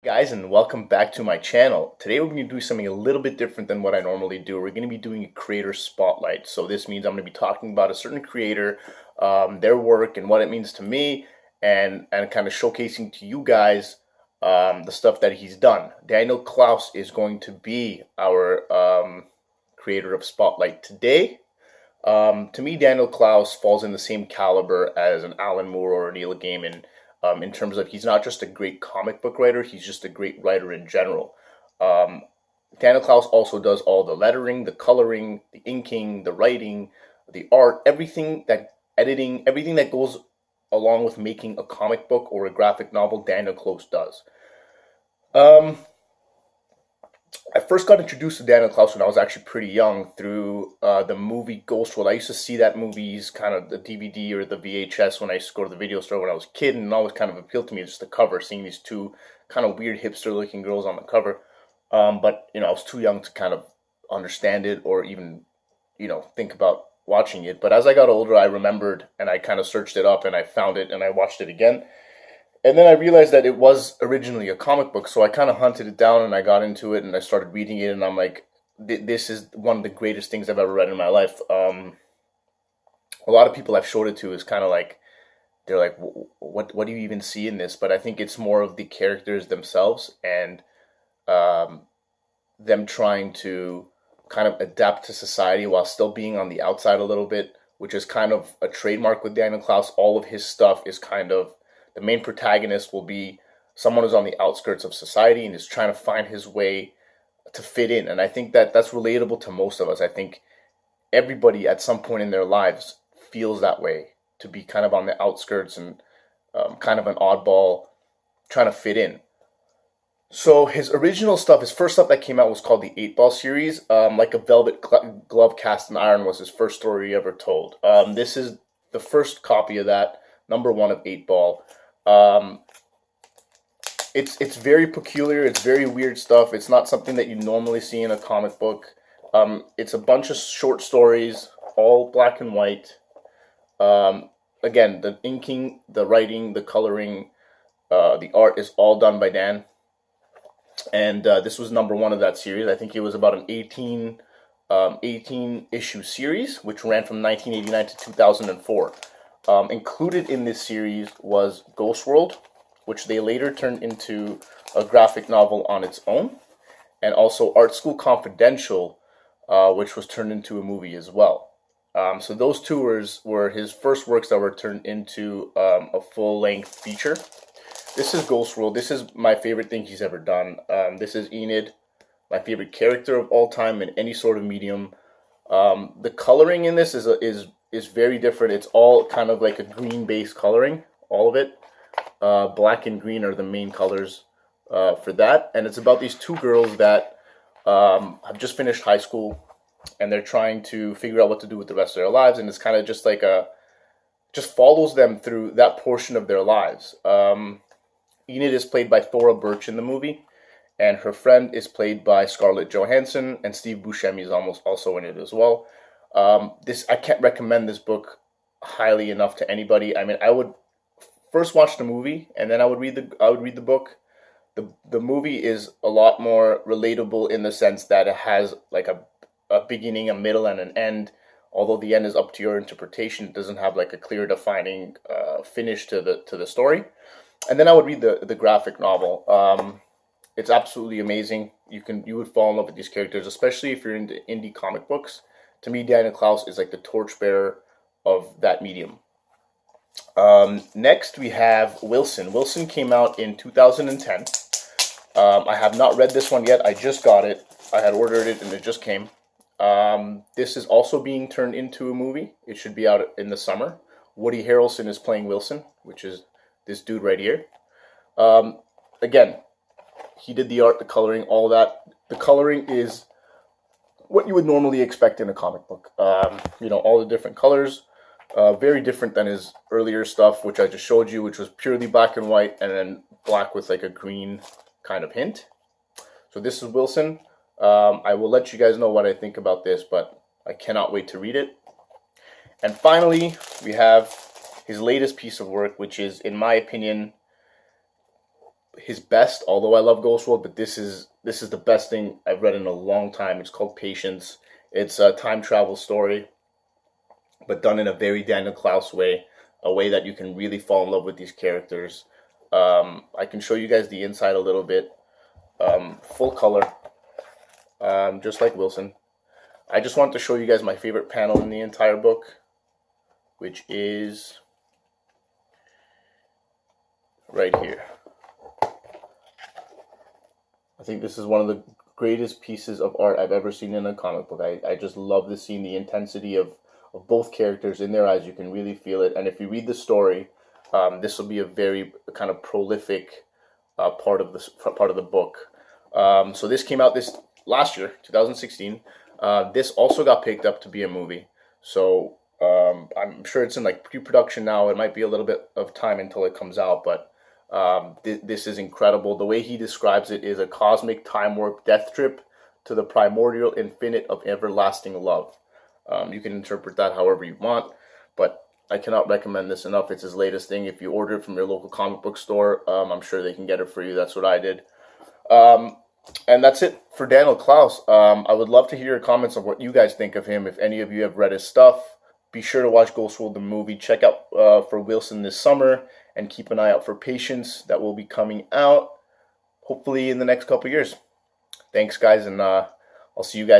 Guys, and welcome back to my channel. Today we're going to do something a little bit different than what I normally do. We're going to be doing a creator spotlight. So this means I'm going to be talking about a certain creator, their work and what it means to me, and kind of showcasing to you guys the stuff that he's done. Daniel Clowes is going to be our creator of spotlight today. To me, Daniel Clowes falls in the same caliber as an Alan Moore or Neil Gaiman, in terms of he's not just a great comic book writer, he's just a great writer in general. Um, Daniel Clowes also does all the lettering, the coloring, the inking, the writing, the art, everything that editing, everything that goes along with making a comic book or a graphic novel, Daniel Clowes does. Um, I first got introduced to Daniel Clowes when I was actually pretty young through the movie Ghost World. I used to see that movie's kind of the DVD or the VHS when I used to go to the video store when I was a kid, and it always kind of appealed to me just the cover, seeing these two kind of weird hipster-looking girls on the cover. But I was too young to kind of understand it or even think about watching it. But as I got older, I remembered and I kind of searched it up and I found it and I watched it again. And then I realized that it was originally a comic book, so I kind of hunted it down and I got into it and I started reading it, and I'm like, this is one of the greatest things I've ever read in my life. A lot of people I've showed it to is kind of like, they're like, what do you even see in this? But I think it's more of the characters themselves and um, them trying to kind of adapt to society while still being on the outside a little bit, which is kind of a trademark with Daniel Clowes. All of his stuff is kind of the main protagonist will be someone who's on the outskirts of society and is trying to find his way to fit in. And I think that that's relatable to most of us. I think everybody at some point in their lives feels that way, to be kind of on the outskirts and kind of an oddball trying to fit in. So his original stuff, his first stuff that came out was called the Eightball series. Like a velvet glove cast in iron was his first story he ever told. This is the first copy of that, number one of Eightball. Um, it's very peculiar. It's very weird stuff. It's not something that you normally see in a comic book. It's a bunch of short stories, all black and white. Um, Again, the inking, the writing, the coloring, the art is all done by Dan. And this was number one of that series. I think it was about an 18 issue series, which ran from 1989 to 2004. Included in this series was Ghost World, which they later turned into a graphic novel on its own, and also Art School Confidential, which was turned into a movie as well. So those two were his first works that were turned into a full-length feature. This is Ghost World. This is my favorite thing he's ever done. This is Enid, my favorite character of all time in any sort of medium. The coloring in this is very different. It's all kind of like a green-based coloring, all of it. Black and green are the main colors for that. And it's about these two girls that have just finished high school, and they're trying to figure out what to do with the rest of their lives. And it's kind of just like just follows them through that portion of their lives. Enid is played by Thora Birch in the movie, and her friend is played by Scarlett Johansson, and Steve Buscemi is almost also in it as well. I can't recommend this book highly enough to anybody. I mean, I would first watch the movie, and then I would read the book. The movie is a lot more relatable in the sense that it has like a beginning, a middle, and an end. Although the end is up to your interpretation, it doesn't have like a clear defining finish to the story. And then I would read the graphic novel. It's absolutely amazing. You would fall in love with these characters, especially if you're into indie comic books. To me, Daniel Clowes is like the torchbearer of that medium. Next, we have Wilson. Wilson came out in 2010. I have not read this one yet. I just got it. I had ordered it and it just came. This is also being turned into a movie. It should be out in the summer. Woody Harrelson is playing Wilson, which is this dude right here. Again, he did the art, the coloring, all that. The coloring is what you would normally expect in a comic book. All the different colors. Very different than his earlier stuff, which I just showed you, which was purely black and white, and then black with like a green kind of hint. So this is Wilson. I will let you guys know what I think about this, but I cannot wait to read it. And finally, we have his latest piece of work, which is, in my opinion, his best, although I love Ghostworld, but this is the best thing I've read in a long time. It's called Patience. It's a time travel story, but done in a very Daniel Clowes way, a way that you can really fall in love with these characters. I can show you guys the inside a little bit. Full color, just like Wilson. I just want to show you guys my favorite panel in the entire book, which is right here. I think this is one of the greatest pieces of art I've ever seen in a comic book. I just love the scene, the intensity of both characters in their eyes. You can really feel it. And if you read the story, this will be a very kind of prolific part of the book. So this came out this last year, 2016. This also got picked up to be a movie. So I'm sure it's in like pre-production now. It might be a little bit of time until it comes out, but this is incredible. The way he describes it is a cosmic time warp death trip to the primordial infinite of everlasting love. You can interpret that however you want, but I cannot recommend this enough. It's his latest thing. If you order it from your local comic book store, I'm sure they can get it for you. That's what I did. And that's it for Daniel Clowes. I would love to hear your comments on what you guys think of him. If any of you have read his stuff, be sure to watch Ghostworld the movie. Check out for Wilson this summer, and keep an eye out for Patience that will be coming out hopefully in the next couple years. Thanks, guys, and I'll see you guys.